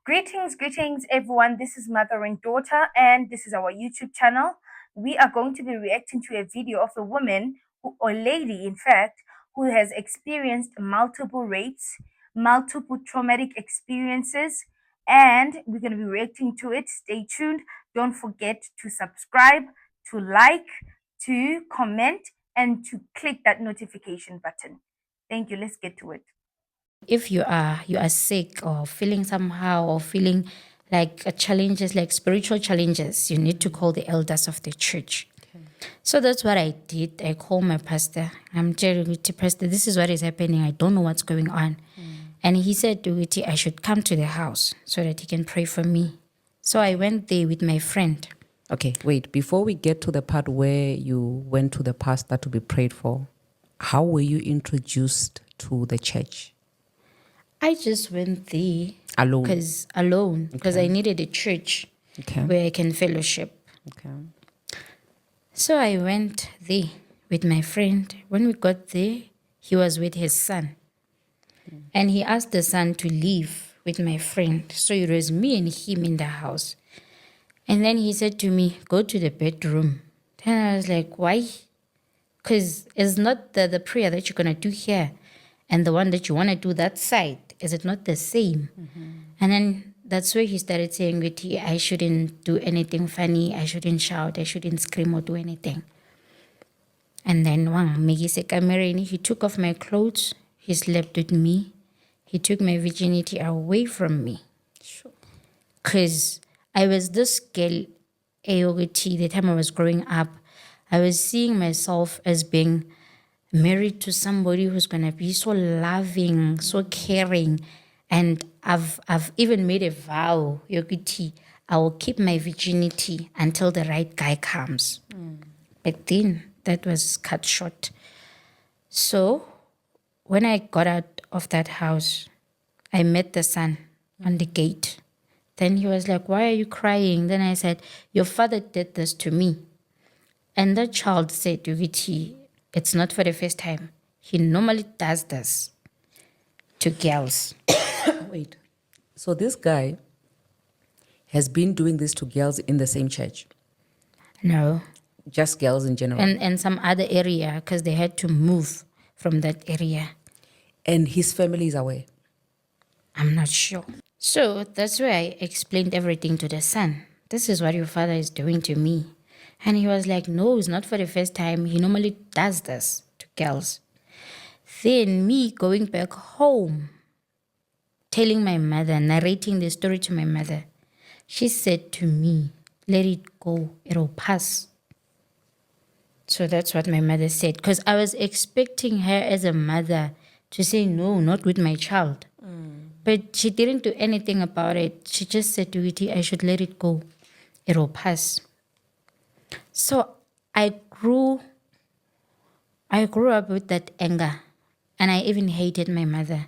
Greetings, everyone. This is Mother and Daughter, and this is our YouTube channel. We are going to be reacting to a video of a woman, or lady, in fact, who has experienced multiple rapes, multiple traumatic experiences, and we're going to be reacting to it. Stay tuned. Don't forget to subscribe, to like, to comment, and to click that notification button. Thank you. Let's get to it. If you are sick or feeling somehow or feeling like challenges, like spiritual challenges, you need to call the elders of the church. So that's what I did. I called my pastor. I'm telling you, pastor, this is what is happening. I don't know what's going on. And he said to it, I should come to the house so that he can pray for me. So I went there with my friend. Okay, wait. Before we get to the part where you went to the pastor to be prayed for, how were you introduced to the church? I just went there Alone? because I needed a church where I can fellowship. Okay. So I went there with my friend. When we got there, he was with his son. And he asked the son to leave with my friend. So it was me and him in the house. And then he said to me, go to the bedroom. Then I was like, why? Because it's not the prayer that you're going to do here and the one that you want to do that side. Is it not the same? And then that's where he started saying that I shouldn't do anything funny. I shouldn't shout. I shouldn't scream or do anything. And then he took off my clothes. He slept with me. He took my virginity away from me. Sure. Because I was this girl, AOT, the time I was growing up. I was seeing myself as being married to somebody who's going to be so loving, so caring. And I've even made a vow, Yogiti, I will keep my virginity until the right guy comes. But then that was cut short. So when I got out of that house, I met the son on the gate. Then he was like, why are you crying? Then I said, your father did this to me. And the child said, Yogiti, it's not for the first time. He normally does this to girls. Wait. So this guy has been doing this to girls in the same church? No. Just girls in general? And some other area because they had to move from that area. And his family is aware? I'm not sure. So that's where I explained everything to the son. This is what your father is doing to me. And he was like, no, it's not for the first time. He normally does this to girls. Then me going back home, telling my mother, narrating the story to my mother, she said to me, let it go, it'll pass. So that's what my mother said. Because I was expecting her as a mother to say, no, not with my child. But she didn't do anything about it. She just said to it, I should let it go. It'll pass. So I grew up with that anger. And I even hated my mother.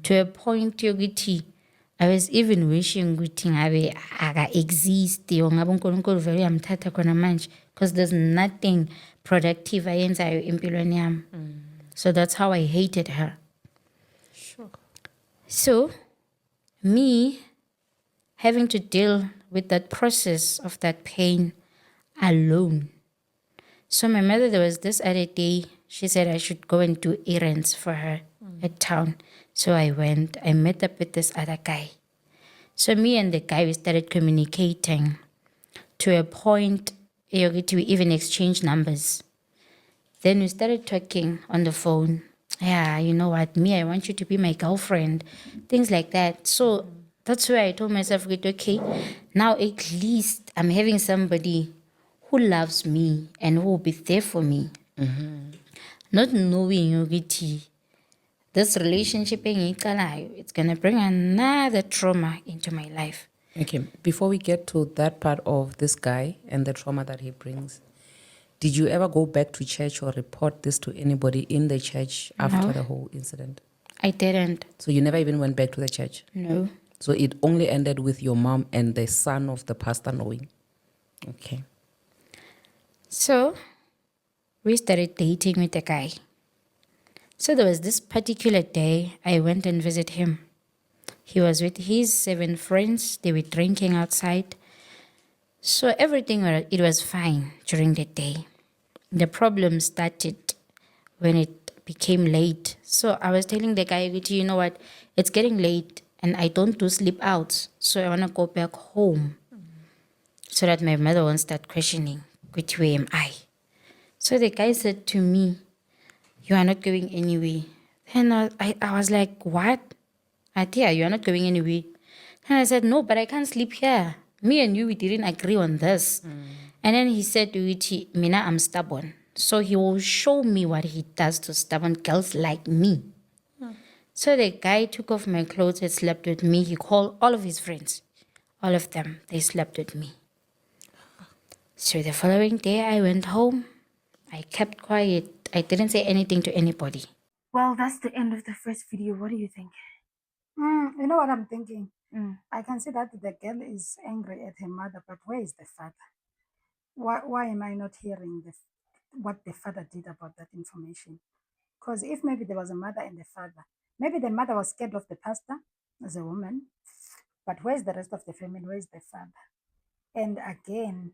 To a point, Yogiti, I was even wishing Guti exist. Because there's nothing productive in yam. So that's how I hated her. Sure. So me having to deal with that process of that pain alone. So my mother, there was this other day, she said I should go and do errands for her at town. So I went, I met up with this other guy. So me and the guy, we started communicating to a point, we even exchange numbers. Then we started talking on the phone. Yeah, you know what, me, I want you to be my girlfriend. Things like that. So that's where I told myself, okay, now at least I'm having somebody who loves me and who will be there for me. Not knowing Yogiti, this relationship, it's going to bring another trauma into my life. Okay, before we get to that part of this guy and the trauma that he brings, did you ever go back to church or report this to anybody in the church after the whole incident? I didn't. So you never even went back to the church? No. So it only ended with your mom and the son of the pastor knowing? Okay. So we started dating with the guy. So there was this particular day I went and visited him. He was with his 7 friends. They were drinking outside. So it was fine during the day. The problem started when it became late. So I was telling the guy, "Gucci, you know what? It's getting late and I don't do sleep outs. So I want to go back home so that my mother won't start questioning, which way am I?" So the guy said to me, "You are not going anywhere." And I was like, "What? Atia, you are not going anywhere." And I said, "No, but I can't sleep here. Me and you, we didn't agree on this." And then he said to Ichi, "Mina, I'm stubborn. So he will show me what he does to stubborn girls like me." So the guy took off my clothes and slept with me. He called all of his friends. All of them, they slept with me. So the following day, I went home. I kept quiet. I didn't say anything to anybody. Well, that's the end of the first video. What do you think? You know what I'm thinking? Mm. I can see that the girl is angry at her mother, but where is the father? Why am I not hearing what the father did about that information? Because if maybe there was a mother and a father, maybe the mother was scared of the pastor as a woman, but where's the rest of the family? Where's the father? And again,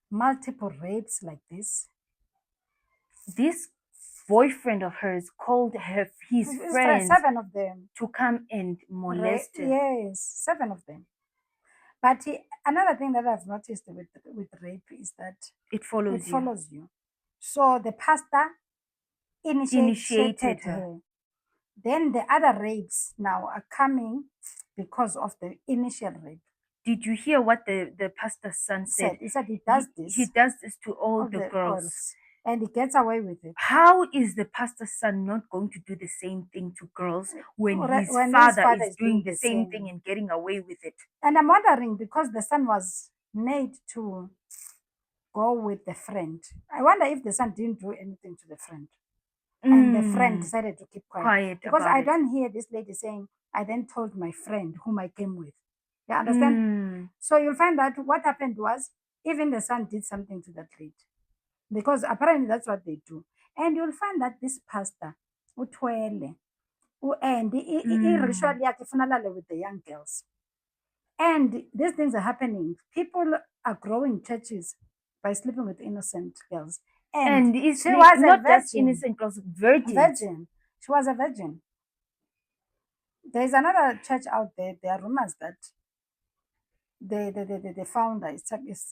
multiple rapes like This boyfriend of hers called his this. friends 7 of them. to come and molest her. Yes, 7 of them. But another thing that I've noticed with rape is that It follows it you. follows you. So the pastor Initiated initiated her. her. Then the other rapes now are coming because of the initial rape. Did you hear what the pastor's son said? He said he does He this does this to all of the the girls. girls, and he gets away with it. How is the pastor's son not going to do the same thing to girls when his When his father father is is doing doing the the same same. thing and getting away with it? And I'm wondering, because the son was made to go with the friend, I wonder if the son didn't do anything to the friend. And the friend decided to keep quiet. Because about I it. don't hear this lady saying, I then told my friend whom I came with. You understand? So you'll find that what happened was, even the son did something to that lady. Because apparently that's what they do. And you'll find that this pastor, uthwele, and iritual yakhe ifuna alale with the young girls. And these things are happening. People are growing churches by sleeping with innocent girls. And it's she was a not just virgin. innocent girls, virgins. Virgin. She was a virgin. There's another church out there. There are rumors that the founder is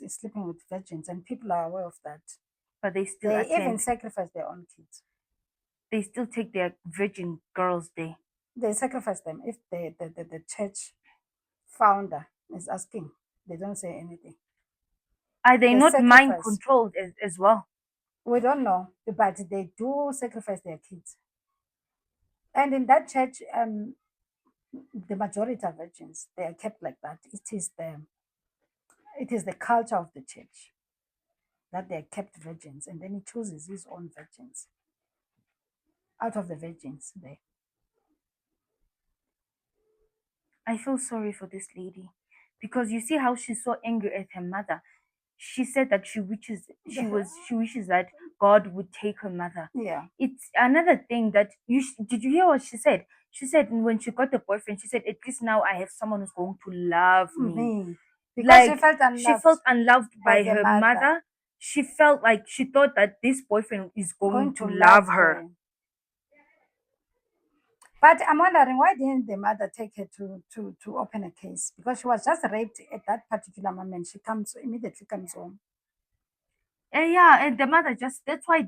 sleeping with virgins, and people are aware of that. But they still They attend. even sacrifice their own kids. They still take their virgin girls there. They sacrifice them. If the church founder is asking, they don't say anything. Are they They not mind sacrifice. controlled as well? We don't know, but they do sacrifice their kids. And in that church, the majority are virgins. They are kept like that. It is the culture of the church that they are kept virgins, and then he chooses his own virgins out of the virgins there. I feel sorry for this lady because you see how she's so angry at her mother. She said that she wishes that God would take her mother. Yeah. It's another thing that did you hear what she said? She said when she got the boyfriend, she said, "At least now I have someone who's going to love me." Because She felt unloved by the her mother. mother. She felt like she thought that this boyfriend is going to love love her. But I'm wondering, why didn't the mother take her to open a case? Because she was just raped at that particular moment. She immediately comes home. Yeah, and the mother that's why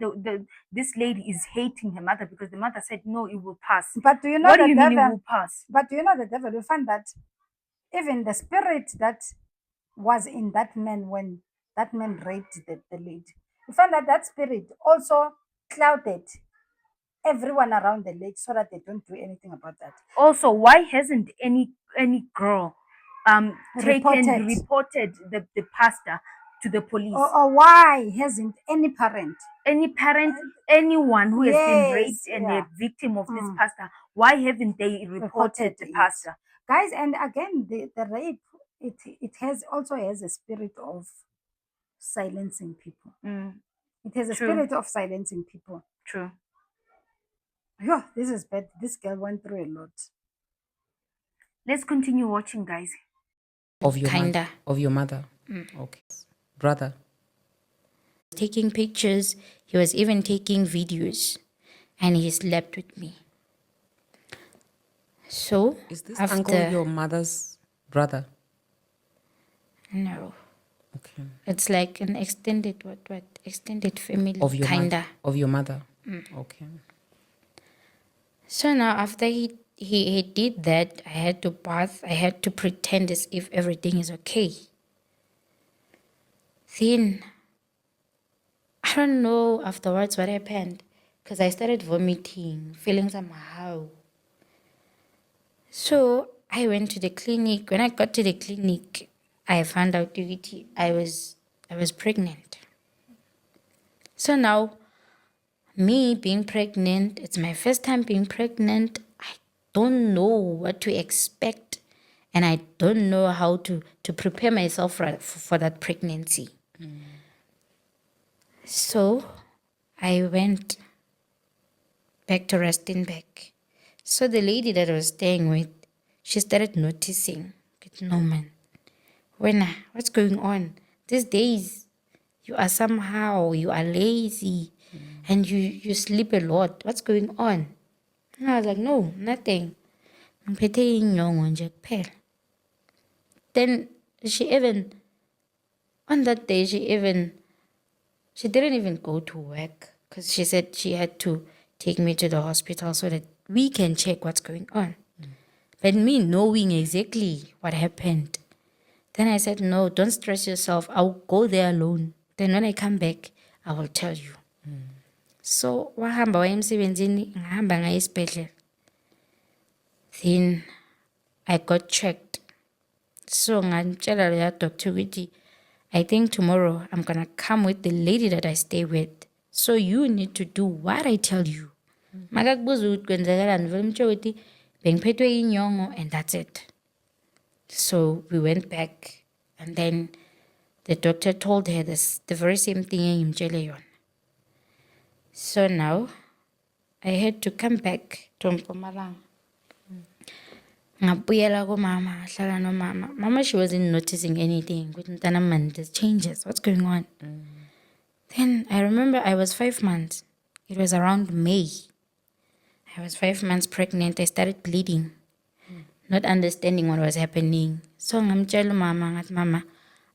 this lady is hating her mother because the mother said no, it will pass. But do you know What do the you mean it devil? will pass? But do you know the devil? You find that even the spirit that was in that man when that man raped the lady, you find that that spirit also clouded everyone around the lake so that they don't do anything about that. Also, why hasn't any girl reported the pastor to the police? Or why hasn't any parent? Any parent, anyone who has been raped Yes, and yeah. a victim of this pastor, why haven't they reported the it. pastor? Guys, and again, the rape, it has a spirit of silencing people. It has a True. spirit of silencing people. True. Yeah, this is bad. This girl went through a lot. Let's continue watching, guys. Of your Kinda. mother? Of your mother? Okay. Brother? Taking pictures, he was even taking videos, and he slept with me. So Is this after uncle your mother's brother? no, Okay. it's like an extended extended family Of your kinda. mother? Of your mother? Okay. So now after he did that, I had to bath. I had to pretend as if everything is okay. Then I don't know afterwards what happened, because I started vomiting, feeling somehow. So I went to the clinic. When I got to the clinic, I found out that I was pregnant. So now, me being pregnant, it's my first time being pregnant. I don't know what to expect, and I don't know how to prepare myself for that pregnancy. So I went back to Rustenburg. So the lady that I was staying with, she started noticing, no man, what's going on? These days, you are somehow, you are lazy, and you sleep a lot. What's going on? And I was like, no, nothing. Ngiphethe inyongo nje kuphela. Then she even, on that day, she didn't even go to work, because she said she had to take me to the hospital so that we can check what's going on. But me knowing exactly what happened, then I said, no, don't stress yourself. I'll go there alone. Then when I come back, I will tell you. So wahamba waya emsebenzini, ngahamba ngaya esibhedlela. Then I got checked. So ngantshela leya doctor ukuthi, I think tomorrow I'm gonna come with the lady that I stay with. So you need to do what I tell you. Makakubuza ukuthi kwenzakalani, vele umtshela ukuthi bengiphethwe inyongo, and that's it. So we went back, and then the doctor told her this, the very same thing engimtshele yona. So now I had to come back to Mpumalanga. Ngabuyela kumama, ngahlala nomama. Mama, she wasn't noticing anything. Ukuthi mntanami man, there's changes. What's going on? Then I remember I was 5 months. It was around May. I was 5 months pregnant. I started bleeding, not understanding what was happening. So ngamtshela umama ngathi, mama,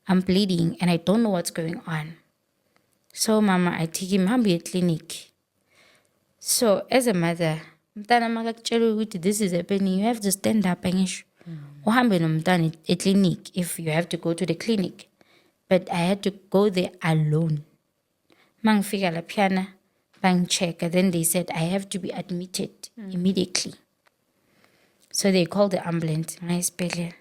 I'm bleeding and I don't know what's going on. So mama, I take him hambe clinic. So as a mother, mntana makakutshela ukuthi this is happening, you have to stand up angisho. Uhambe nomntana clinic if you have to go to the clinic. But I had to go there alone. Mangifika laphiyana, bangicheck, then they said I have to be admitted immediately. So they called the ambulance. Ngaya esibhedlela.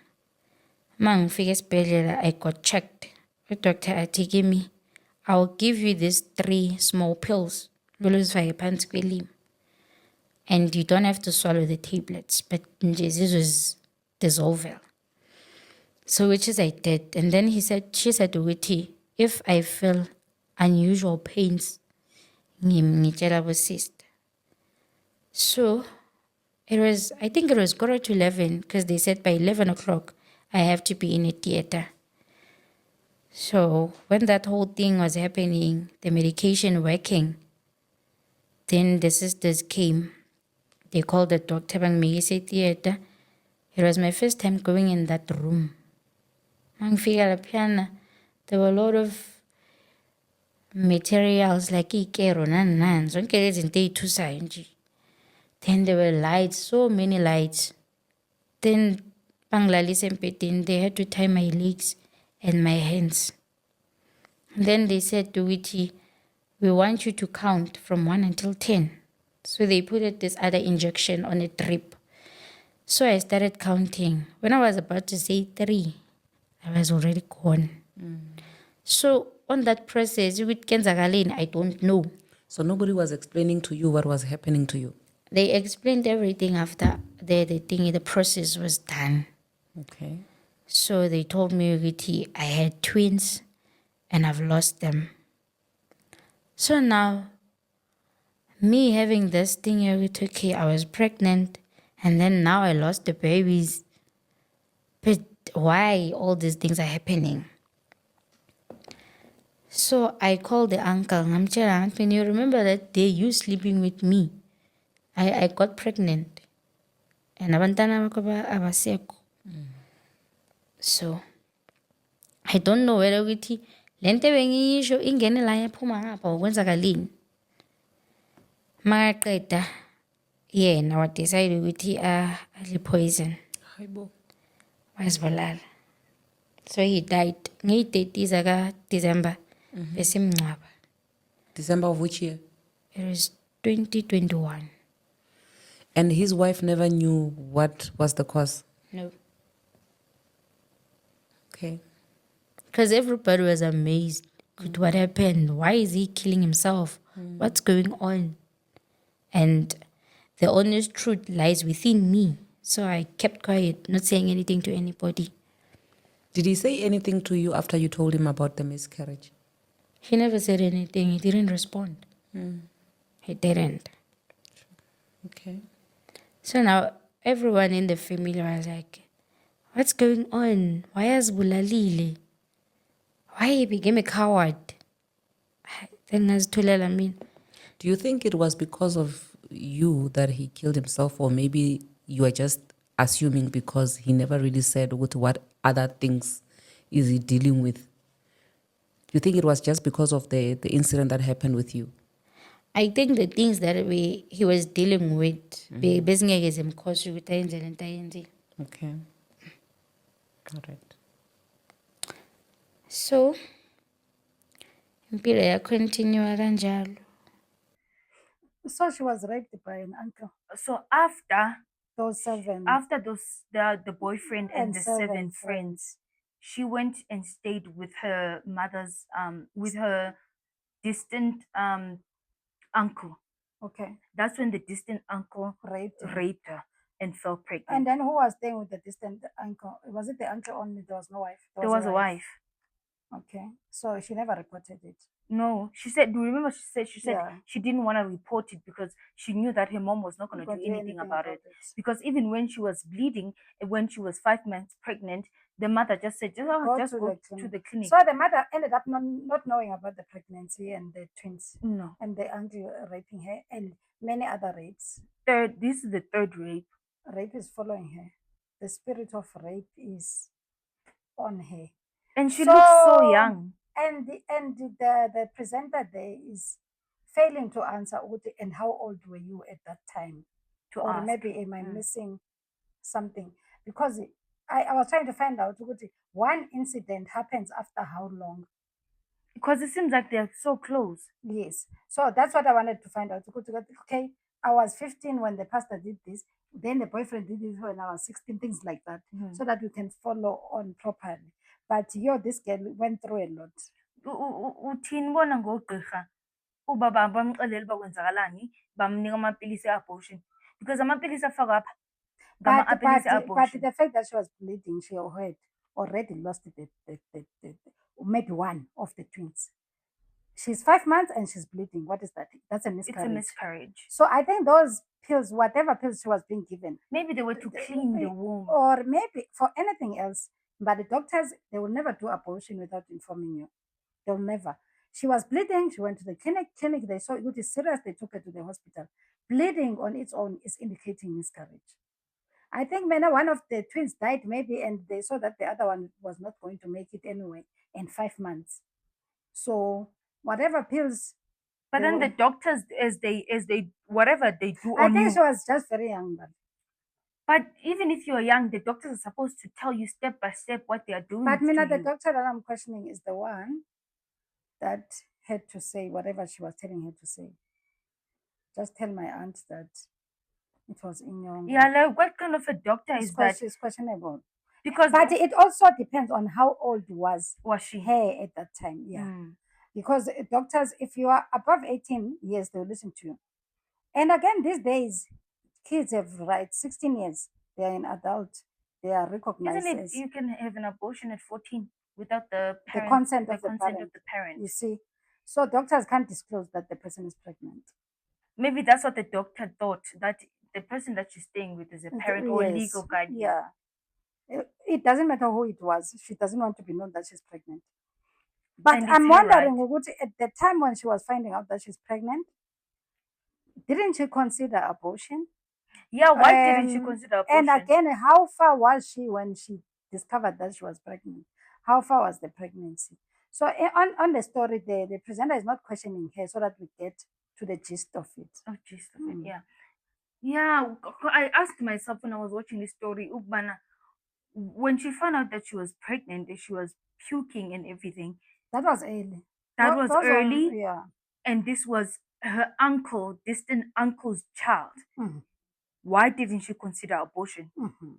Mangifika esibhedlela, I got checked. The doctor athi me, I'll give you these 3 small pills. Uluzifake phansi kwelimi. And you don't have to swallow the tablets, but this was dissolve. So which is I did. And then she said ukuthi, if I feel unusual pains, ngitshela bo sister. So I think it was 11:15, because they said by 11 o'clock, I have to be in a theater. So when that whole thing was happening, the medication working, then the sisters came. They called the doctor bangimikisa theater. It was my first time going in that room. Mangifika laphiyana, there were a lot of materials like ikero nan zonke lezi zinto eyithusayo nje. Then there were lights, so many lights. Then bangilalisa embhedeni, they had to tie my legs and my hands. And then they said to Witty, we want you to count from 1 until 10. So they put this other injection on a drip. So I started counting. When I was about to say 3, I was already gone. So on that process, with kenzakaleni, I don't know. So nobody was explaining to you what was happening to you? They explained everything after the process was done. Okay. So they told me ukuthi I had twins and I've lost them. So now, me having this thing, okay, I was pregnant, and then now I lost the babies. But why all these things are happening? So I called the uncle. Ngamtshela ngathi, when you remember that day you sleeping with me, I got pregnant. And abantwana bakho abasekho. So I don't know whether ukuthi lento ebengiyisho ingene la yaphuma ngapha ukwenzakalini. Makaqeda yena wa decide ukuthi adle poison. Hayibo. Wazibulala. So he died. Ngeyi-30 zaka December besimngcwaba. December of which year? It was 2021. And his wife never knew what was the cause. No. Okay. Because everybody was amazed with what happened. Why is he killing himself? What's going on? And the honest truth lies within me. So I kept quiet, not saying anything to anybody. Did he say anything to you after you told him about the miscarriage? He never said anything. He didn't respond. He didn't. Okay. So now everyone in the family was like, what's going on? Why has Bulalile? Why he became a coward? Then as Tulel, I mean, Do you think it was because of you that he killed himself, or maybe you are just assuming because he never really said what other things is he dealing with? Do you think it was just because of the incident that happened with you? I think the things that he was dealing with, bezingeke zimkhosi ukuthi ayenze lento ayenzile. Okay. All right. So impilo yakontinue kanjalo. So she was raped by an uncle. So after Those seven. the boyfriend and And the seven seven friends, she went and stayed with her mother's with her distant uncle. Okay. That's when the distant uncle Raped her. raped her and fell pregnant. And then who was staying with the distant uncle? Was it the uncle only? There was no wife. There was a wife. Okay. So she never reported it. No, she said. Do you remember? She said Yeah. she didn't want to report it because she knew that her mom was not going to Got do you anything about it. Because even when she was bleeding, when she was 5 months pregnant, the mother just said, "Oh, just go to the clinic." So the mother ended up not knowing about the pregnancy and the twins No, and the uncle raping her and many other rapes. this is the third rape. Rape is following her. The spirit of rape is on her. And she looks so So- young. And the presenter there is failing to answer, Uti, and how old were you at that time? To Or ask. maybe am I missing something? Because I was trying to find out, Uti, one incident happens after how long? Because it seems like they're so close. Yes. So that's what I wanted to find out. Okay, I was 15 when the pastor did this. Then the boyfriend did this when I was 16, things like that, so that we can follow on properly. But this girl went through a lot. Uthini bona ngogqirha ubaba bamxelele uba kwenzakalani bamnika amapilisi e-abortion because amapilisi afakwa apha ngama-apilisi But e-abortion. the fact that she was bleeding, she had already lost maybe one of the twins. She's 5 months and she's bleeding. What is that? That's a It's miscarriage. a miscarriage. So I think those pills, whatever pills she was being given, Maybe they were to clean the womb. or maybe for anything else. But the doctors, they will never do abortion without informing you. They'll never. She was bleeding. She went to the clinic. They saw it is serious. They took her to the hospital. Bleeding on its own is indicating miscarriage. I think one of the twins died maybe, and they saw that the other one was not going to make it anyway in 5 months. So whatever pills. But then the doctors, as they whatever they do I on think you. she was just very young, But even if you're young, the doctors are supposed to tell you step by step what they are doing. But Mina, the you. doctor that I'm questioning is the one that had to say whatever she was telling her to say. Just tell my aunt that it was in your. Yeah, like what kind of a doctor is that? It's questionable. Because But it also depends on how old was she? her at that time. Yeah. Because doctors, if you are above 18 years, they'll listen to you. And again, these days, kids have rights. 16 years, they are an adult. They are recognized. Isn't it you can have an abortion at 14 without the consent of of the parent? You see, so doctors can't disclose that the person is pregnant. Maybe that's what the doctor thought, that the person that she's staying with is a parent or Yes. legal guardian. Yeah. it doesn't matter who it was. She doesn't want to be known that she's pregnant. But And it's I'm her right. wondering, Ukuthi, at the time when she was finding out that she's pregnant, didn't she consider abortion? Yeah, why didn't she consider And abortion? again, how far was she when she discovered that she was pregnant? How far was the pregnancy? So on the story, the presenter is not questioning her so that we get to the gist of it. Oh, gist of it, yeah. Yeah, I asked myself when I was watching this story, Ubana, when she found out that she was pregnant, that she was puking and everything, That was early. that was Those early, yeah. and this was her uncle, distant uncle's child. Mhm. Why didn't she consider abortion? Mhm.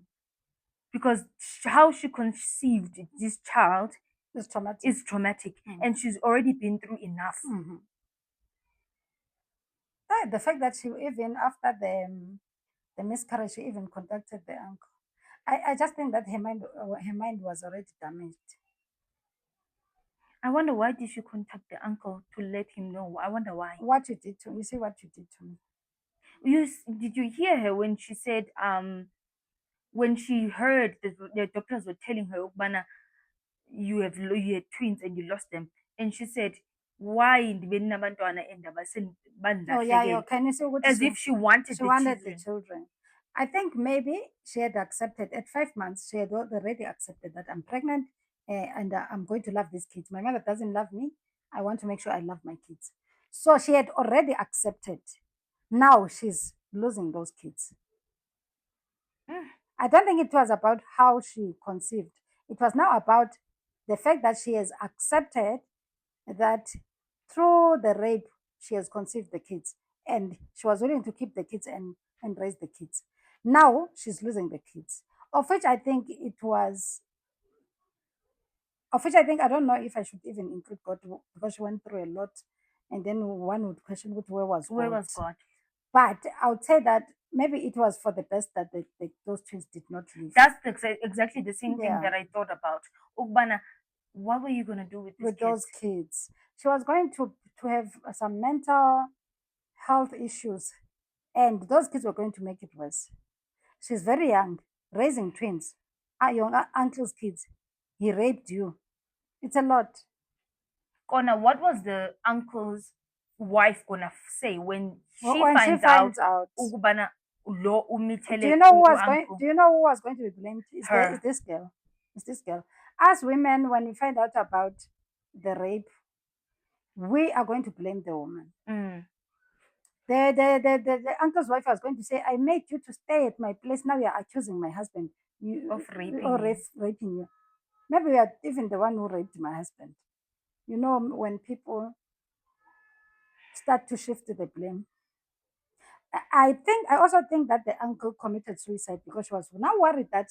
Because how she conceived this child It's traumatic. is traumatic, and she's already been through enough. The fact that she even after the miscarriage, she even contacted the uncle. I just think that her mind was already damaged. I wonder why did she contact the uncle to let him know? I wonder why. What you did to me, you see what you did to me. Did you hear her when she said when she heard the doctors were telling her, Bana, you had twins and you lost them, and she said, why ndibeni nabantwana and Oh yeah, bandlahlekele? can you see what As if she wanted she the wanted the children. children? I think maybe she had accepted at 5 months. She had already accepted that I'm pregnant and I'm going to love these kids. My mother doesn't love me. I want to make sure I love my kids. So she had already accepted. Now she's losing those kids. I don't think it was about how she conceived. It was now about the fact that she has accepted that through the rape, she has conceived the kids and she was willing to keep the kids and raise the kids. Now she's losing the kids, of which I think I don't know if I should even include God because she went through a lot. And then one would question where was God? Where was God? But I would say that maybe it was for the best that those twins did not live. That's exactly the same thing Yeah. that I thought about. Ugbana, what were you gonna do with these With kids? those kids. She was going to have some mental health issues, and those kids were going to make it worse. She's very young, raising twins, your uncle's kids. He raped you. It's a lot. Kona, what was the uncle's wife gonna say when she When she finds out, Ugubana lo umitele do you know who was uncle? going to be blamed? Her. Is this girl? Is this girl? As women, when we find out about the rape, we are going to blame the woman. The uncle's wife was going to say, I made you to stay at my place. Now you're accusing my husband Of raping or you. raping you. Maybe you are even the one who raped my husband. You know, when people start to shift the blame. I also think that the uncle committed suicide because she was now worried that,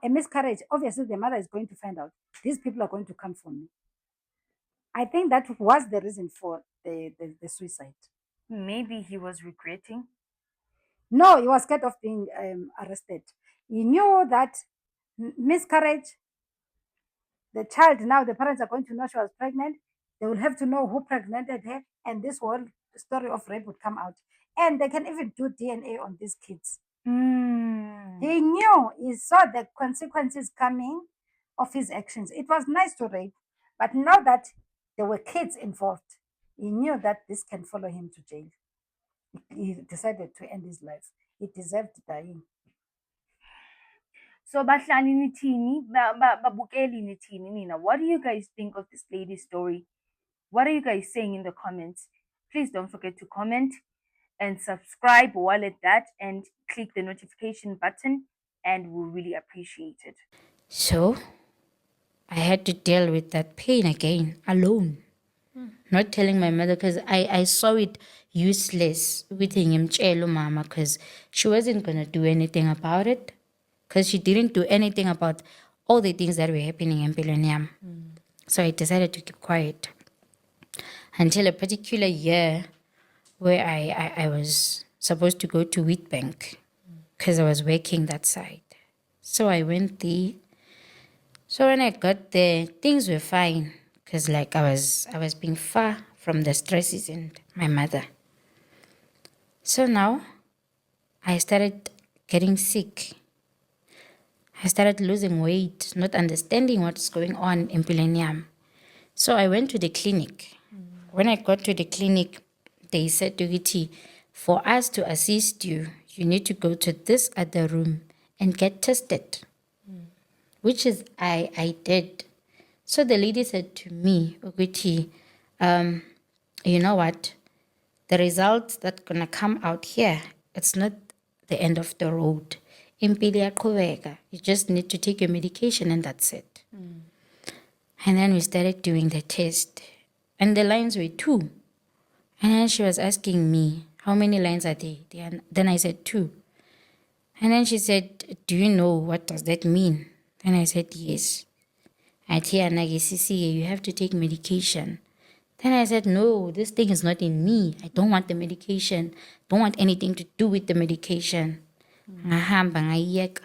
a miscarriage. Obviously, the mother is going to find out. These people are going to come for me. I think that was the reason for the suicide. Maybe he was regretting. No, he was scared of being arrested. He knew that miscarriage, the child, now the parents are going to know she was pregnant. They will have to know who pregnanted her, and this whole story of rape would come out. And they can even do DNA on these kids. He knew, he saw the consequences coming of his actions. It was nice to rape, but now that there were kids involved, he knew that this can follow him to jail. He decided to end his life. He deserved dying. So bahlali nithini, babukeli nithini nina. What do you guys think of this lady's story? What are you guys saying in the comments? Please don't forget to comment and subscribe while at that, and click the notification button, and we'll really appreciate it. So I had to deal with that pain again alone. Not telling my mother because I saw it useless with him mama because she wasn't gonna do anything about it. Because she didn't do anything about all the things that were happening in Piloniam. So I decided to keep quiet until a particular year where I was supposed to go to Wheatbank because I was working that side. So I went there. So when I got there, things were fine because like I was being far from the stresses and my mother. So now I started getting sick. I started losing weight, not understanding what's going on in Millennium. So I went to the clinic. When I got to the clinic, they said to Giti, for us to assist you, you need to go to this other room and get tested, which is I did. So the lady said to me, Giti, you know what? The results that gonna come out here, it's not the end of the road. Impilo iyaqhubeka. You just need to take your medication and that's it. And then we started doing the test. And the lines were 2. And then she was asking me, how many lines are they? Then I said 2. And then she said, do you know what does that mean? Then I said, yes. At here, Nagisisi, you have to take medication. Then I said, no, this thing is not in me. I don't want the medication. Don't want anything to do with the medication. Ngahamba ngayiyeka.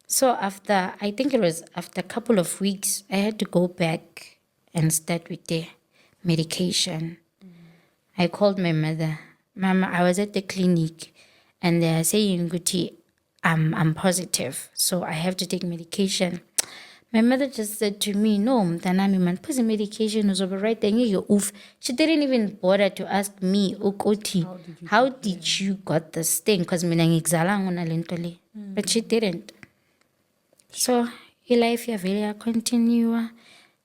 So after, I think it was after a couple of weeks, I had to go back and start with the medication. I called my mother. Mama, I was at the clinic and they are saying, Guti, I'm positive, so I have to take medication. My mother just said to me, no, mtanami man, put the medication was over right there. Oof. She didn't even bother to ask me, Ukoti, how did you got this thing? Because but she didn't. So, life ya vele continue.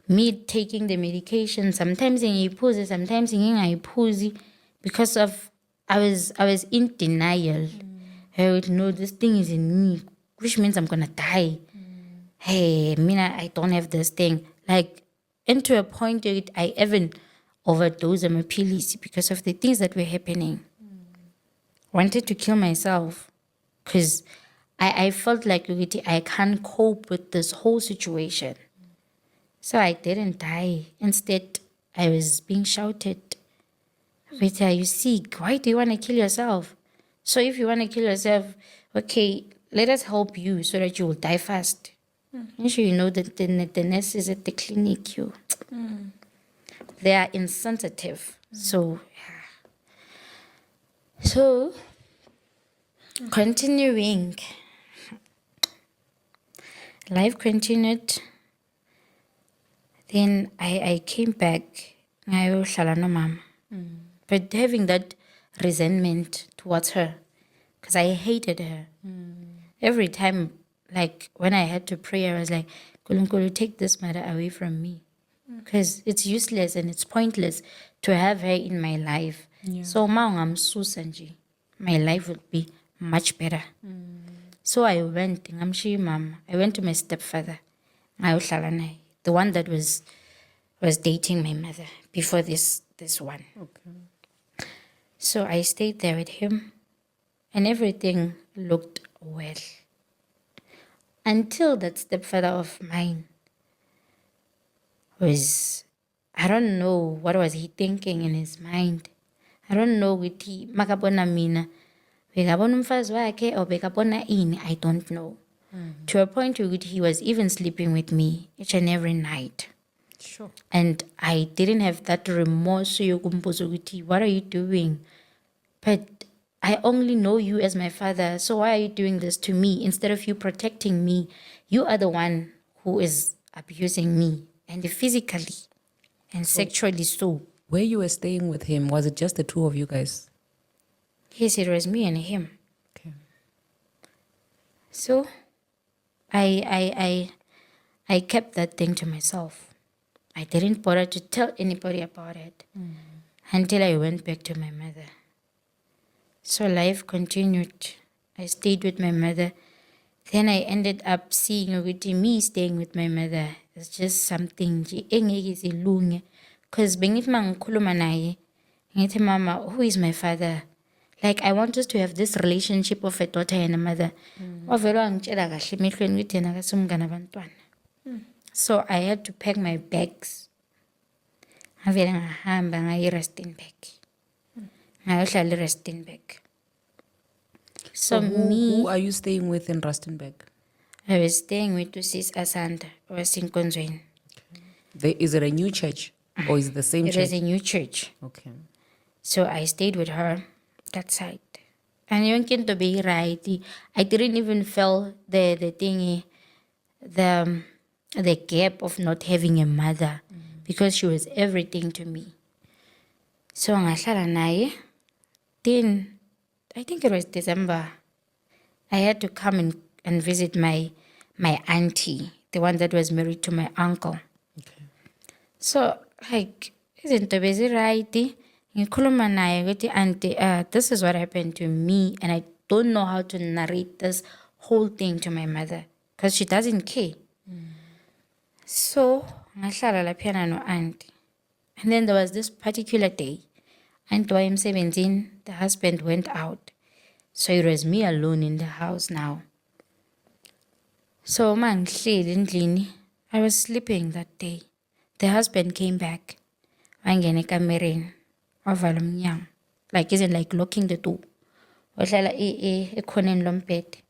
Me taking the medication, sometimes ngiyiphuze, sometimes ngingayiphuzi, because of I was in denial. I would know this thing is in me, which means I'm gonna die. Hey, Mina, I don't have this thing. Like, and to a point that I even overdosed on my pills because of the things that were happening. Wanted to kill myself because I felt like I can't cope with this whole situation. So I didn't die. Instead, I was being shouted, Vita, you sick. Why do you want to kill yourself? So if you want to kill yourself, okay, let us help you so that you will die fast. Make sure you know that the nurses at the clinic, they are insensitive. So continuing, life continued. Then I came back. Ngayohlala no mama. But having that resentment towards her, because I hated her. Every time, like when I had to pray, I was like, Kulunkulu, take this matter away from me. Because it's useless and it's pointless to have her in my life. So I'm Susanji. My life would be much better. So I went, mama. I went to my stepfather, the one that was dating my mother before this one. Okay. So I stayed there with him and everything looked well. Until that stepfather of mine was, I don't know what was he thinking in his mind. I don't know ukuthi makabona mina bekabona umfazi wakhe or bekabona ini, I don't know. To a point where he was even sleeping with me each and every night. Sure. And I didn't have that remorse. What are you doing? But I only know you as my father. So why are you doing this to me? Instead of you protecting me, you are the one who is abusing me, and physically and sexually so. Where you were staying with him, was it just the two of you guys? Yes, it was me and him. Okay. So I kept that thing to myself. I didn't bother to tell anybody about it until I went back to my mother. So life continued. I stayed with my mother. Then I ended up seeing me staying with my mother. It's just something because bengithi mangikhuluma naye ngithi mama, who is my father? Like I want us to have this relationship of a daughter and a mother. Wavele wangitshela kahle emehlweni ukuthi yena akasumngane abantwana. So I had to pack my bags. Ngavele ngahamba ngaya eRustenburg. Ngayohlala eRustenburg. So who are you staying with in Rustenburg? I was staying with Sis Asanda, who was in Konzweni. Is it a new church or is it the same It church? was a new church. Okay. So I stayed with her that side. And you can to be right. I didn't even feel the thingy. the the gap of not having a mother because she was everything to me. So ngahlala naye. Then I think it was December. I had to come and visit my auntie, the one that was married to my uncle. So like izinto beziright. Ngikhuluma naye ukuthi auntie, this is what happened to me, and I don't know how to narrate this whole thing to my mother because she doesn't care. So ngahlala laphiyana no auntie. And then there was this particular day. Auntie wayemsebenzini, the husband went out. So it was me alone in the house now. So mangihleli endlini, I was sleeping that day. The husband came back. Wangena ekamereni, wavala umnyango. Like isn't like locking the door. Wahlala ekhoneni lombhede.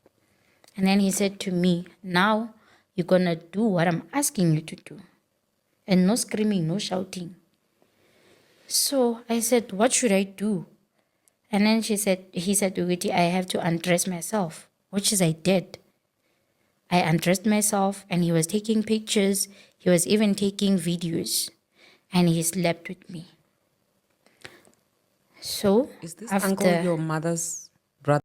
And then he said to me, now you're gonna do what I'm asking you to do. And no screaming, no shouting. So I said, what should I do? And then he said to Witty, I have to undress myself, which is I did. I undressed myself and he was taking pictures. He was even taking videos and he slept with me. So Is this after uncle your mother's brother?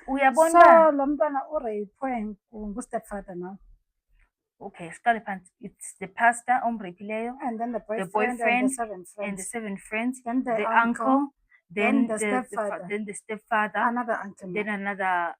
Uyabona So uba- lo mntwana ureyipwe ngu-stepfather now. okay, siqale phansi. It's the pastor omrapileyo, And then the the boyfriend, and the 7 and friends. the 7 friends, Then the uncle, uncle, then then the stepfather. then the stepfather, Another uncle then now,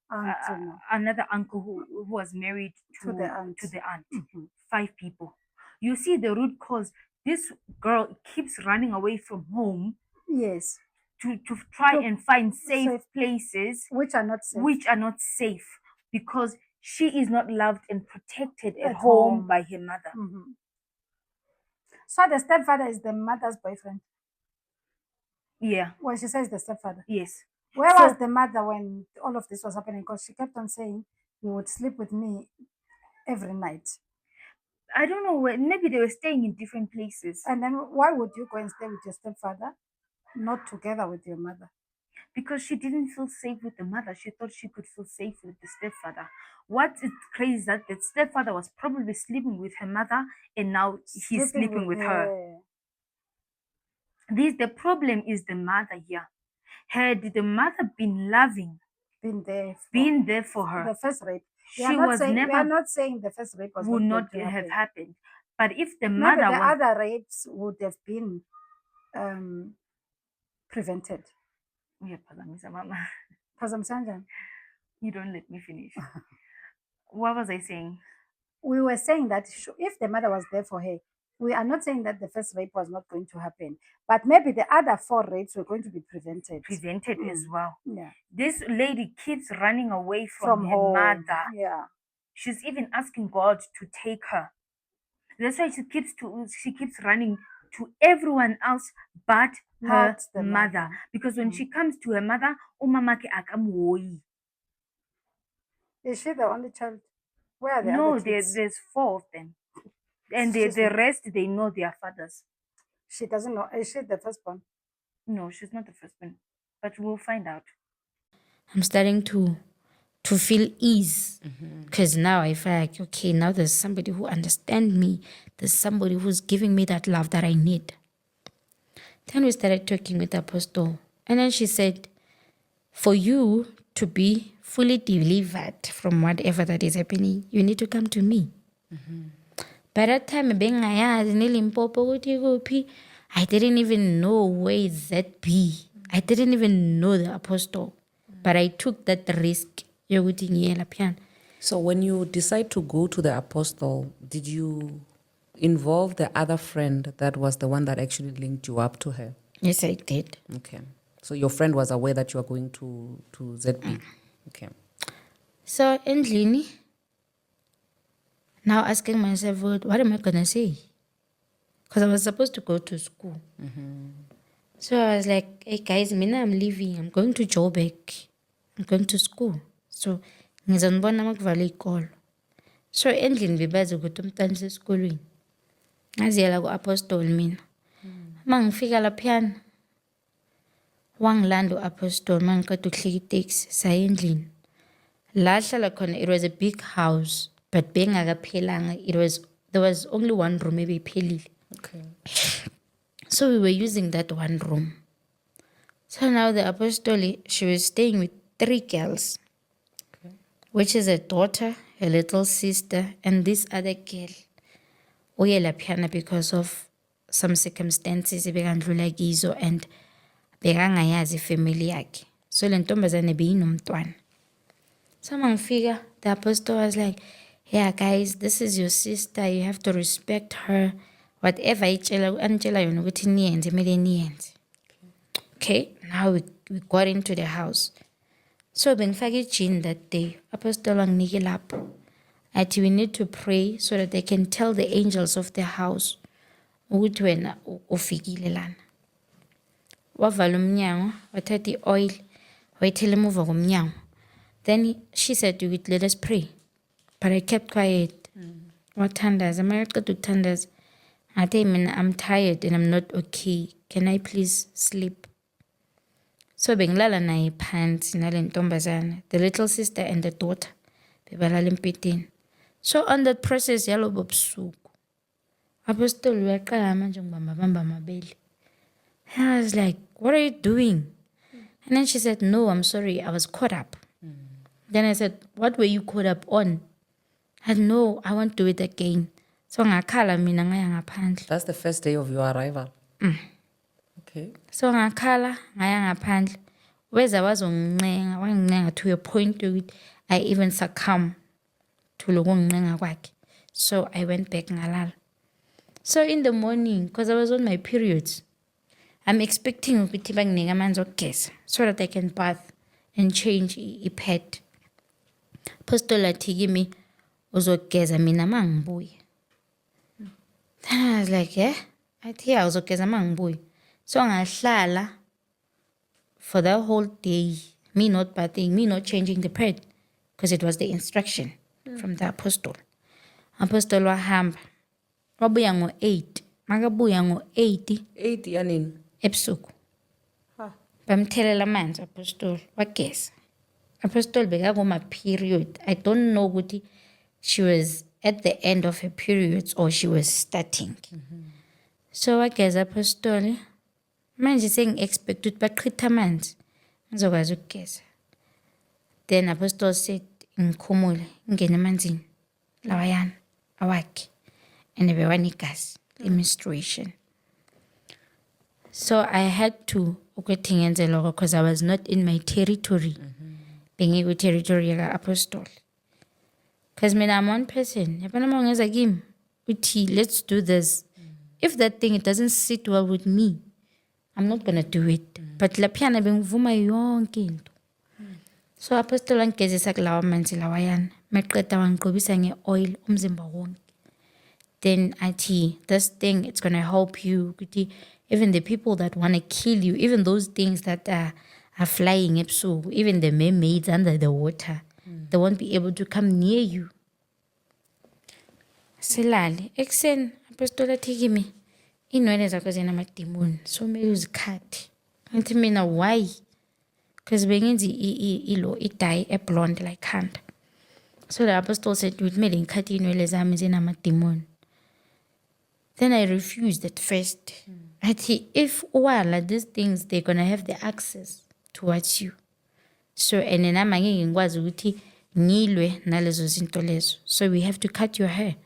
another uncle who was married to the aunt. to the aunt. Mhm. 5 people. You see the root cause. This girl keeps running away from home Yes, to try To and find safe safe- places which are not safe. which are not safe because she is not loved and protected at At home home. by her mother. Mhm. So the stepfather is the mother's boyfriend. Yeah, When she says the stepfather. yes. Where So- was the mother when all of this was happening? Because she kept on saying, you would sleep with me every night. I don't know where, maybe they were staying in different places And then why would you go and stay with your stepfather, not together with your mother? because she didn't feel safe with the mother. She thought she could feel safe with the stepfather. What is crazy is that the stepfather was probably sleeping with her mother and now he's sleeping with her. The problem is the mother here. Had the mother been loving, Been there for her, the first rape. she was We are never not saying the first rape was would not not going to have happen. happened. But if the Maybe mother the was other rapes would have been prevented. Uyaphazamisa, mama. Phazamisanja. You don't let me finish. What was I saying? We were saying that if the mother was there for her, we are not saying that the first rape was not going to happen, but maybe the other 4 rapes were going to be prevented. As well. Yeah. This lady keeps running away from her home. mother. Yeah. She's even asking God to take her. That's why she keeps running to everyone else but her Not the mother. mother. Because when she comes to her mother, umamake akamwoyi. Is she the only child? Where are the No, other kids? there's 4 of them. And the rest, they know their fathers. She doesn't know. Is she the firstborn? No, she's not the firstborn. But we'll find out. I'm starting to feel ease because now I feel like, okay, now there's somebody who understands me. There's somebody who's giving me that love that I need. Then we started talking with Apostle. And then she said, for you to be fully delivered from whatever that is happening, you need to come to me. By that time, bengayazi niLimpopo ukuthi kuphi. I didn't even know where is that be. I didn't even know the apostle. But I took that risk. yokuthi ngiye laphiyana. So when you decide to go to the apostle, did you involve the other friend that was the one that actually linked you up to her? Yes, I did. Okay. So your friend was aware that you are going to ZB. Okay. So endlini, now asking myself, what am I gonna say? Because I was supposed to go to school. So I was like, hey guys, mina I'm leaving. I'm going to Joburg. I'm going to school. So ngizonibona makuvala ikolo. So endlini bebazi ukuthi umntana usesikolweni. Ngaziyela ku-apostoli mina. Uma ngifika laphiyana, wangilanda u-apostoli uma ngiqeda ukuhlika iteksi saya endlini. La hlala khona, it was a big house, but bengakaphelanga, there was only one room ebeyiphelile. Okay. So we were using that one room. So now the apostoli, she was staying with three girls, Okay. which is a daughter, a little sister, and this other girl. Uyelaphiyana because of some circumstances ebekandlula kizo and bekangayazi ifamily yakhe. So le ntombazane beyinomntwana. So mangifika, the apostle was like, yeah guys, this is your sister, you have to respect her. Whatever anitshela yona ukuthi niyenze kumele niyenze. Okay, now we got into the house. So bengifake ijini that day, apostle wanginike lapho. Athi we need to pray so that they can tell the angels of the house ukuthi wena ufikile lana. Wavala umnyango, wathatha i-oil, wayithela emuva komnyango. Then she said, let us pray. But I kept quiet. Wathandaza, mayaqeda ukuthandaza. Ngathi mina, I'm tired and I'm not okay. Can I please sleep? So bengilala naye phansi nale ntombazana, the little sister and the daughter. Bebalala embhedeni. So on that process yalobo busuku, apostoli uyaqala manje ngibamba amabele. And I was like, what are you doing? And then she said, no, I'm sorry, I was caught up. Then I said, what were you caught up on? I said, no, I won't do it again. So ngakhala mina ngaya ngaphandle. That's the first day of your arrival. Okay. So ngakhala ngaya ngaphandle. Weza wazongincenga, wangincenga to a point ukuthi I even succumb to lokungincenga kwakhe. So I went back ngalala. So in the morning, because I was on my periods, I'm expecting ukuthi banginike amanzi okugeza so that I can bath and change i-pad. Apostle athi kimi uzogeza mina mangibuye. Then I was like, yeah. Athi yeah, uzogeza mangibuye. So ngahlala for the whole day, me not bathing, me not changing the pad, because it was the instruction from the apostle. Apostle wahamba. Wabuya ngo-8. Makabuya ngo-8 8 yanini? ebusuku. Ha. Bamthelela amanzi apostle wageza. Apostle bekakuma period. I don't know ukuthi she was at the end of her periods or she was starting. So wageza apostle. Manje sengi-expect ukuthi baqhitha amanzi ngizokwazi ukugeza. Then apostle said ngikhumule ngingene emanzini lawayana awakhe and bewanegazi le-menstruation. So I had to ukuthi ngenze lokho because I was not in my territory. Bengiku-territory yaka-apostle. Because mina I'm one person. Yabona uma ungeza kimi uthi let's do this. If that thing it doesn't sit well with me, I'm not gonna do it. But laphiyana bengivuma yonke into. So apostle wangigezisa kulawa manzi lawayana. Maqeda wangigqobisa nge-oil umzimba wonke. Then athi this thing it's gonna help you. Even the people that wanna kill you, even those things that are flying ebusuku, even the mermaids under the water, they won't be able to come near you. Silale ekuseni apostle athi kimi inwele zakho zinamadimoni so kumele uzikhathe. Ngithi mina why? Because bengenzi i-dye e-blonde like Khanda. So the apostle said kumele ngikhathe inwele zami zinamadimoni. Then I refused at first. Athi if wala these things they're gonna have the access towards you. So and then nami angeke ngikwazi ukuthi ngilwe nalezo zinto lezo. So we have to cut your hair.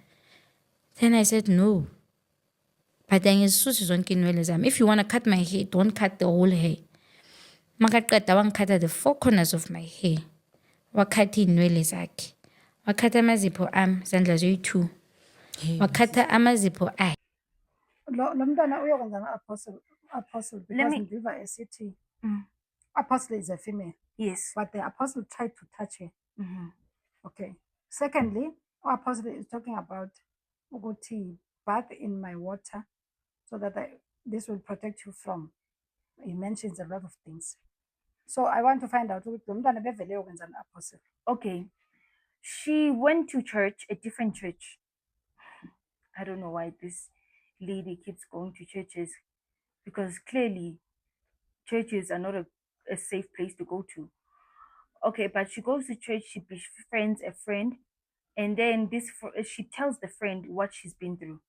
Then I said no. But angizisusi zonke inwele zami. If you want to cut my hair, don't cut the whole hair. Makaqeda wangikhatha the four corners of my hair. Wakhatha inwele zakhe. Wakhatha amazipho ami zandla zoyi-2. Wakhatha amazipho akhe. Lo mntwana uyokwenza apostle because me- ngiva esithi apostle is a female, Yes. but the apostle tried to touch her. Okay. Secondly, apostle is talking about ukuthi bath in my water so that this will protect you from. He mentions a lot of things. So I want to find out ukuthi lo mntwana bevele uyokwenza apostle. Okay. She went to church, a different church. I don't know why this lady keeps going to churches because clearly churches are not a safe place to go to. Okay, but she goes to church, she befriends a friend, and then she tells the friend what she's been through,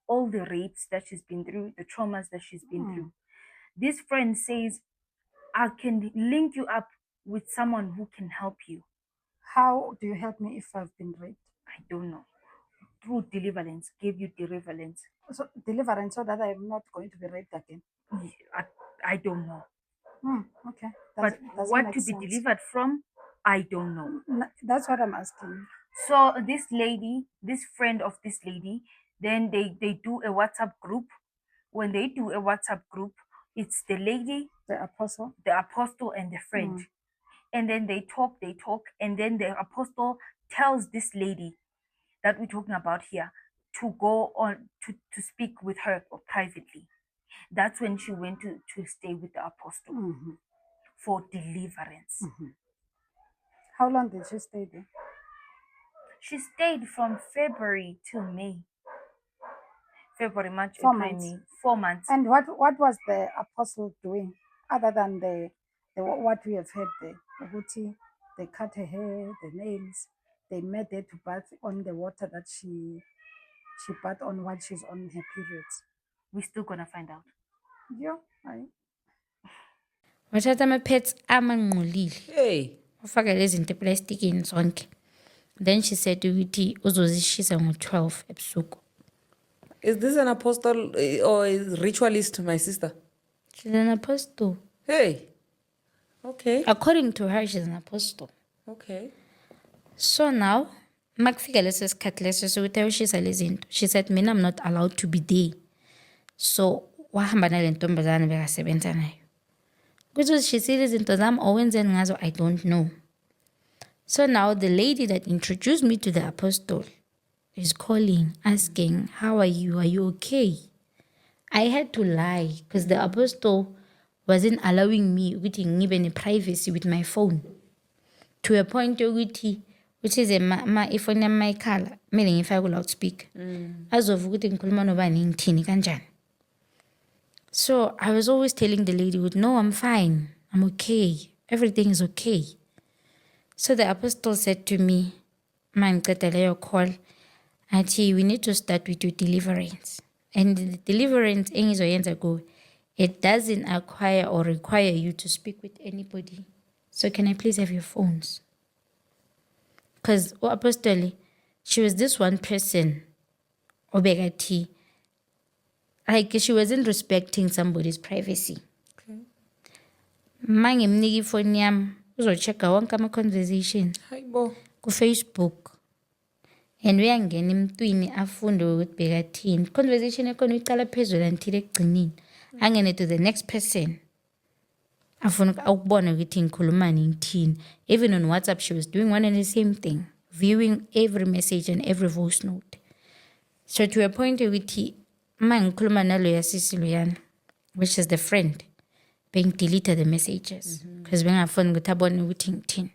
all the rapes that she's been through, the traumas that she's been through. This friend says, I can link you up with someone who can help you. How do you help me if I've been raped? I don't know. Through deliverance, give you deliverance. So deliverance, so that I'm not going to be raped again. I, I don't know. Okay. But Doesn't what make to be sense. delivered from, I don't know. That's what I'm asking. So this lady, this friend of this lady, then they do a WhatsApp group. When they do a WhatsApp group, it's the lady, The apostle. the apostle, and the friend. And then they talk, and then the apostle tells this lady that we're talking about here to go on to speak with her privately. That's when she went to stay with the apostle for deliverance. How long did she stay there? She stayed from February to May. February, March, 4 months. April, May. 4 months. And what was the apostle doing other than what we have heard there? Uguti, they cut her hair, the nails, they made her to bath on the water that she bath on while she's on her periods. We're still gonna find out. Yeah, I wathatha ama-pads amanqolile Hey, ufaka lezi zinto eplastikini zonke. Then she said ukuthi uzozishisa ngo-12 ebusuku. is this an apostle or a ritualist, my sister? She's an apostle. Hey, okay, According to her, she's an apostle. okay. So now, makufika leso sikhathi leso sokuthi ayoshiza lezi zinto, she said mina I'm not allowed to be there. So wahamba nale ntombazane bekasebenza nayo. Ukuthi uzishisile izinto zami or wenzeni ngazo, I don't know. So now the lady that introduced me to the apostle is calling, asking, how are you? Are you okay? I had to lie because the apostle wasn't allowing me ukuthi ngibe ne-privacy with my phone. To a point ukuthi uthize ifoni yami mayikhala kumele ngifake ku-loudspeaker azova ukuthi ngikhuluma nobani ngithini kanjani. So I was always telling the lady, no, I'm fine, I'm okay, everything is okay. So the apostle said to me, mangiceda leyo call, athi we need to start with your deliverance. And the deliverance engizoyenza kuwe, it doesn't acquire or require you to speak with anybody. So can I please have your phones? Because apostoli, she was this one person, obegati, like she wasn't respecting somebody's privacy. Mangimnika ifoni yami uzochecka wonke ama-conversation Hayibo. ku-Facebook. And uyangena emntwini afunde ukuthi bekathini. Conversation yakhona uyicala phezulu until ekugcineni. Angene to the next person. Afuna ukubona ukuthi ngikhulumani ngithini. Even on WhatsApp she was doing one and the same thing. Viewing every message and every voice note. So to a point ukuthi mangikhuluma naloya sisi loyana, which is the friend, delete the messages because bengafuni ukuthi abone ukuthi ngithini.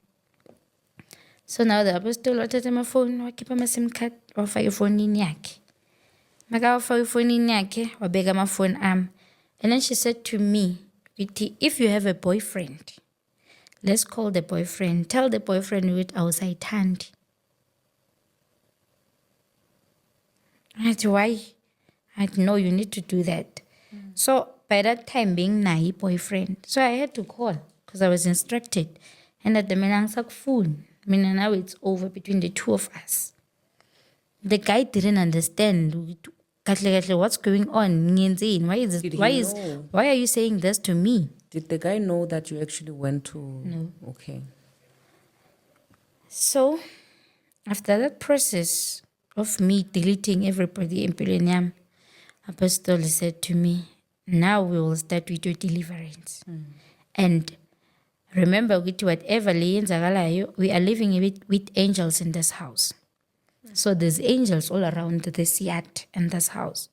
So now the apostle wathatha amafoni wakhipha ama-sim card wafaka efonini yakhe. Makawafaka efonini yakhe wabeka amafoni ami. And then she said to me, if you have a boyfriend, let's call the boyfriend. Tell the boyfriend ukuthi awusayithandi. I said, why? I said, no, you need to do that. So by that time being naye boyfriend, so I had to call because I was instructed. And at the minute phone, now it's over between the two of us. The guy didn't understand. What's going on? Why is Did it? he know? Why are you saying this to me? Did the guy know that you actually went to? No. Okay. So after that process of me deleting everybody in Pilenium, Apostle said to me, now we will start with your deliverance. And remember, with whatever we are living with angels in this house. So there's angels all around this yard and this house.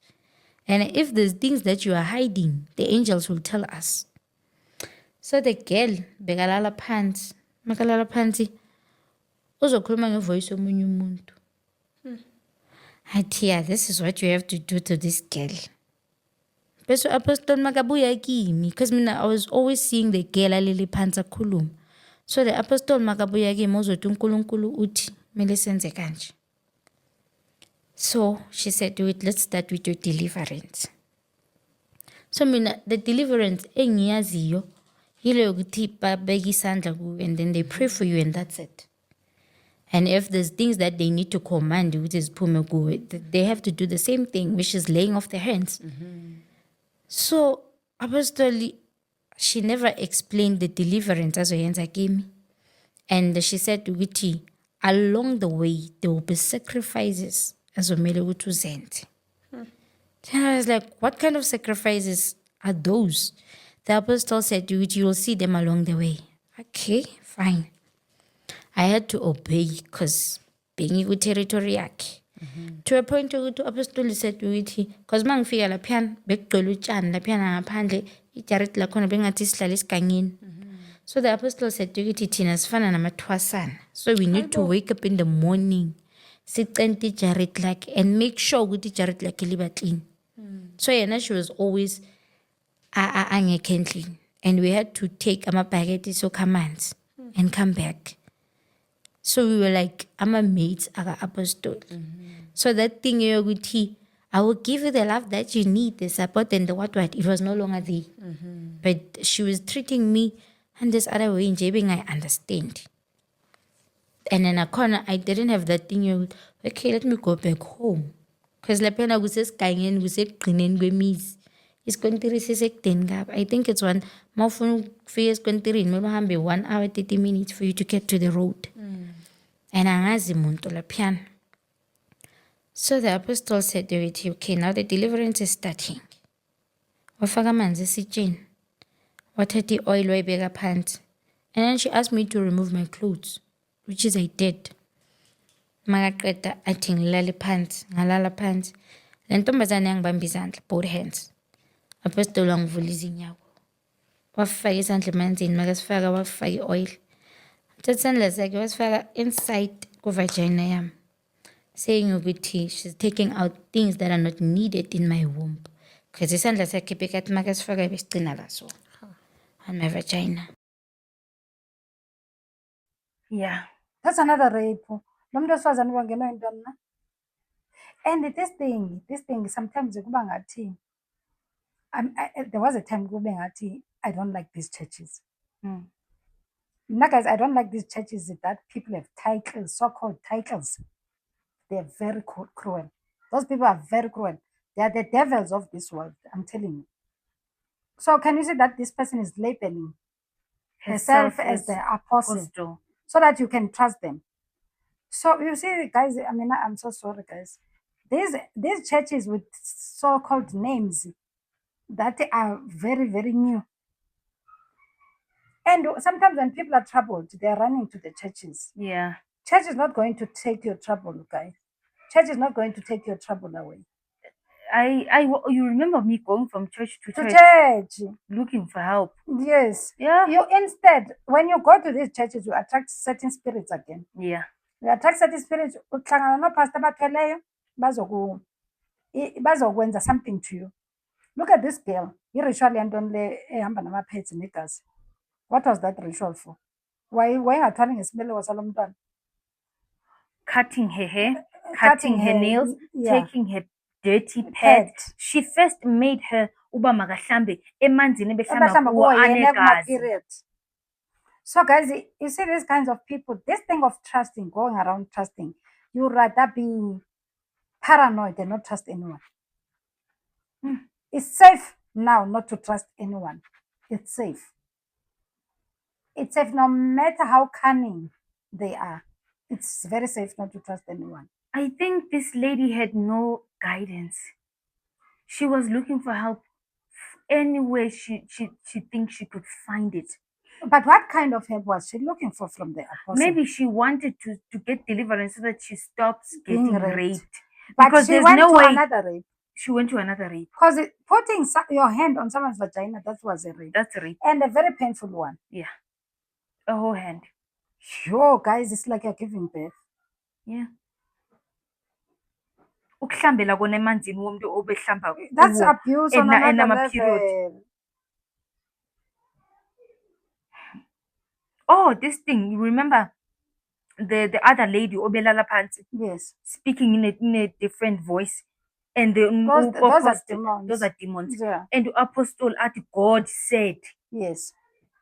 And if there's things that you are hiding, the angels will tell us. So the girl, bekalala phansi, makalala phansi, uzokhuluma ngevoice yomunye umuntu. Athi, yeah, this is what you have to do to this girl. Bese apostle makabuya kimi because mina I was always seeing the girl alele phansi akhuluma. So the apostle makabuya kimi uzothi uNkulunkulu uthi kumele senze kanje. So she said, do it, let's start with your deliverance. So mina the deliverance engiyaziyo yile yokuthi babeka isandla kuwe and then they pray for you and that's it. And if there's things that they need to command, which is pume kuwe, they have to do the same thing, which is laying off their hands. So apostoli, she never explained the deliverance azoyenza kimi. And she said ukuthi along the way there will be sacrifices azomele ukuthi uzenze. Then I was like, what kind of sacrifices are those? The apostle said you will see them along the way. Okay, fine. I had to obey because being ku territory yakhe. To a point ukuthi apostle said ukuthi because mangifika laphana bekugcwele utshani laphana ngaphandle ijaret lakhona bengathi sihlala esigangeni. So the apostle said ukuthi thina sifana namathwasana. So we need to wake up in the morning, sicente ijaret lakhe and make sure ukuthi ijaret lakhe liba clean. So yena she was always angekho endlini and we had to take amabhaketi soka amanzi and come back. So we were like ama-mates aka-apostle. So that thing yokuthi I will give you the love that you need, the support and the what, it was no longer there. But she was treating me and this other way nje being I understand. And then I didn't have that thing you okay, let me go back home. Because laphana kusesigangeni kusekugcineni kwemizi. Isikontiri sisekudeni ngapha. I think it's one mawufuna ukufika esikontirini kumele uhambe 1 hour 30 minutes for you to get to the road. And angazi muntu laphana. So the apostle said to it, okay, now the deliverance is starting. Wafaka amanzi esitsheni. Wathatha i-oil wayibeka phansi. And then she asked me to remove my clothes, which is I did. Makaqeda athi ngilale phansi, ngalala phansi. Le ntombazane yangibamba izandla, both hands. Apostle wangivula izinyawo. Wafaka isandla emanzini, makasifaka wafaka i-oil. Thatha isandla sakhe wasifaka inside kuvagina yami. Saying ukuthi she's taking out things that are not needed in my womb. Because isandla sakhe bekathi makasifaka besigcina la so. On my vagina. Yeah. That's another rape. Lo muntu wesifazane wangenwa yintoni na? And this thing sometimes kuba ngathi there was a time kube ngathi I don't like these churches. Now guys, I don't like these churches that people have titles, so-called titles. They're very cruel. Those people are very cruel. They are the devils of this world, I'm telling you. So can you see that this person is labeling herself as the apostle so that you can trust them? So you see, guys, I mean, I'm so sorry, guys. These churches with so-called names that are very, very new. And sometimes when people are troubled, they're running to the churches. Yeah. Church is not going to take your trouble, guys. Church is not going to take your trouble away. You remember me going from church to church looking for help. Yes. Yeah. You instead, when you go to these churches, you attract certain spirits again. Yeah. You attract certain spirits. Uhlangana no-pastor bathweleyo bazokwenza something to you. Look at this girl. I-ritual yantoni le ehamba nama-pads negazi. What was that ritual for? Wayingathwali ngesibeleko salo mntwana? Cutting her hair, cutting her nails, yeah. taking her dirty pad. She first made her uba makahlambe emanzini ebehlamba kuwo anegazi. So guys, you see these kinds of people, this thing of trusting, going around trusting, you rather be paranoid and not trust anyone. It's safe now not to trust anyone. It's safe. It's safe no matter how cunning they are. It's very safe not to trust anyone. I think this lady had no guidance. She was looking for help anywhere she thinks she could find it. But what kind of help was she looking for from the apostle? Maybe she wanted to get deliverance so that she stops getting raped. But because she went to another rape. She went to another rape. Because putting your hand on someone's vagina, that was a rape. That's a rape. And a very painful one. Yeah. A whole hand. Yo, guys, it's like you're giving birth. Yeah. That's abuse on another level. Oh, this thing, you remember the other lady, Obelala Pansi, Yes. speaking in a different voice. And the Those are apostle, those demons. are demons. Yeah. And the apostle at Yes.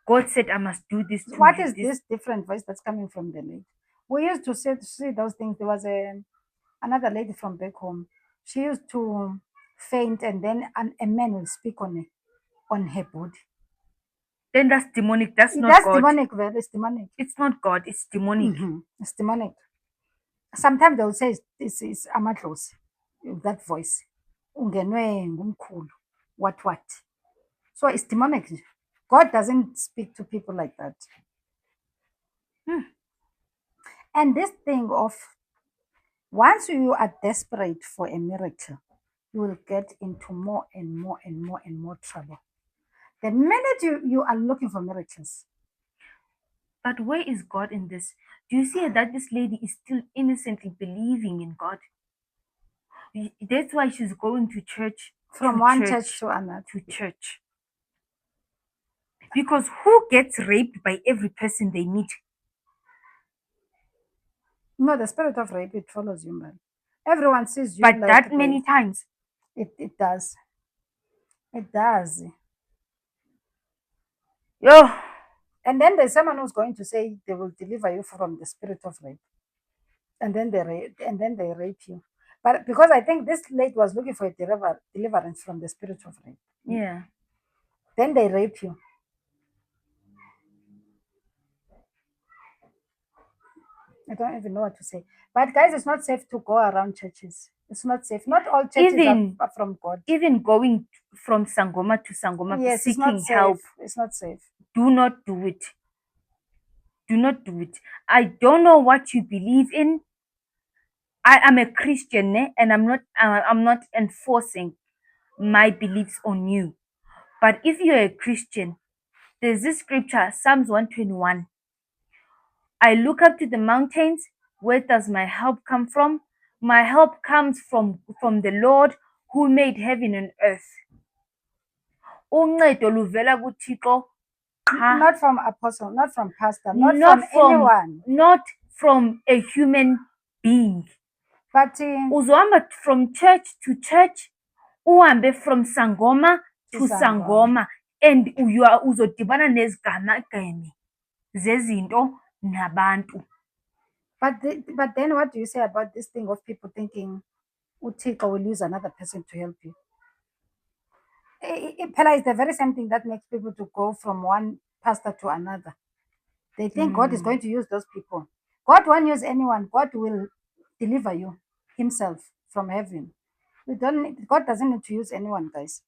God said, I must do this to What you. is This this different voice that's coming from the lady? We used to see those things. There was another lady from back home. She used to faint, and then a man will speak on her body. then that's demonic. That's not That's God. demonic. Well, it's demonic. It's not God, it's demonic. It's demonic. Sometimes they'll say it's amadlozi, that voice. Ungenwe ngumkhulu, what. So it's demonic. God doesn't speak to people like that. Hmm. And this thing of once you are desperate for a miracle, you will get into more and more and more and more trouble. The minute you are looking for miracles, But where is God in this? Do you see that this lady is still innocently believing in God? That's why she's going to church, from one church to another, to church. Because who gets raped by every person they meet? no, the spirit of rape, it follows you, man. Everyone sees you But like that many they, times. it does. It does. Yo, And then there's someone who's going to say they will deliver you from the spirit of rape. And then they rape you. But because I think this lady was looking for a deliverance from the spirit of rape. yeah. Then they rape you. I don't even know what to say. But guys, it's not safe to go around churches. It's not safe. Not all churches Even are from God. even going from Sangoma to Sangoma Yes, it's not seeking safe. help, It's not safe. do not do it. Do not do it. I don't know what you believe in. I am a Christian, and I'm not enforcing my beliefs on you. But if you're a Christian, there's this scripture, Psalms 121. I look up to the mountains. Where does my help come from? My help comes from the Lord who made heaven and earth. Uncedo luvela kuThixo qha, Not from apostle, not from pastor, not not from from anyone. not from a human being. But Uzohamba from church to church, uhambe from Sangoma to to Sangoma. Sangoma, and uzodibana nezigamagame zezinto nabantu. But then what do you say about this thing of people thinking Utika will use another person to help you? Pella is the very same thing that makes people to go from one pastor to another. They think God is going to use those people. God won't use anyone. God will deliver you himself from heaven. God doesn't need to use anyone, guys.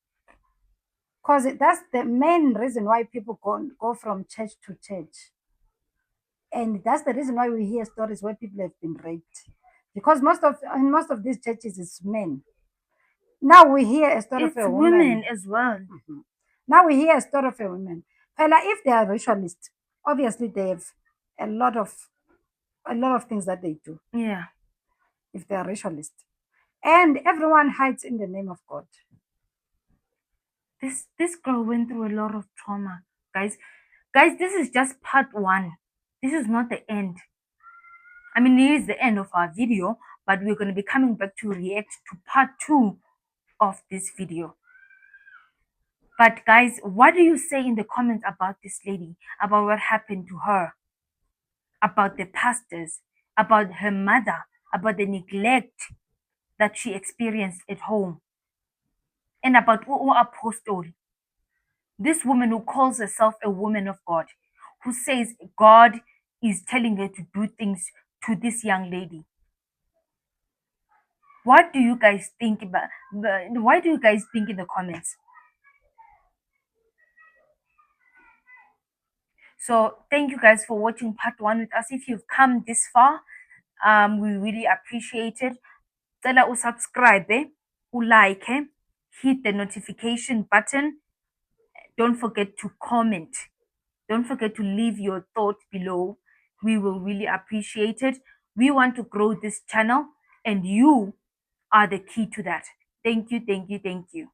Because that's the main reason why people go from church to church. And that's the reason why we hear stories where people have been raped. Because in most of these churches it's men. Now we hear a story of It's a women woman. as well. Now we hear a story of a woman. Pella, if they are ritualists, obviously they have a lot of things that they do Yeah. if they are ritualists. And everyone hides in the name of God. This girl went through a lot of trauma, guys. Guys, this is just part one. This is not the end. I mean, it is the end of our video, but we're going to be coming back to react to part two of this video. But guys, what do you say in the comments about this lady, about what happened to her, about the pastors, about her mother, about the neglect that she experienced at home, and about Apostle, this woman who calls herself a woman of God, who says God is telling her to do things to this young lady? What do you guys think about? Why do you guys think in the comments? So thank you guys for watching part one with us. If you've come this far, we really appreciate it. Cela usubscribe, ulike, hit the notification button. Don't forget to comment. Don't forget to leave your thoughts below. We will really appreciate it. We want to grow this channel, and you are the key to that. Thank you, thank you, thank you.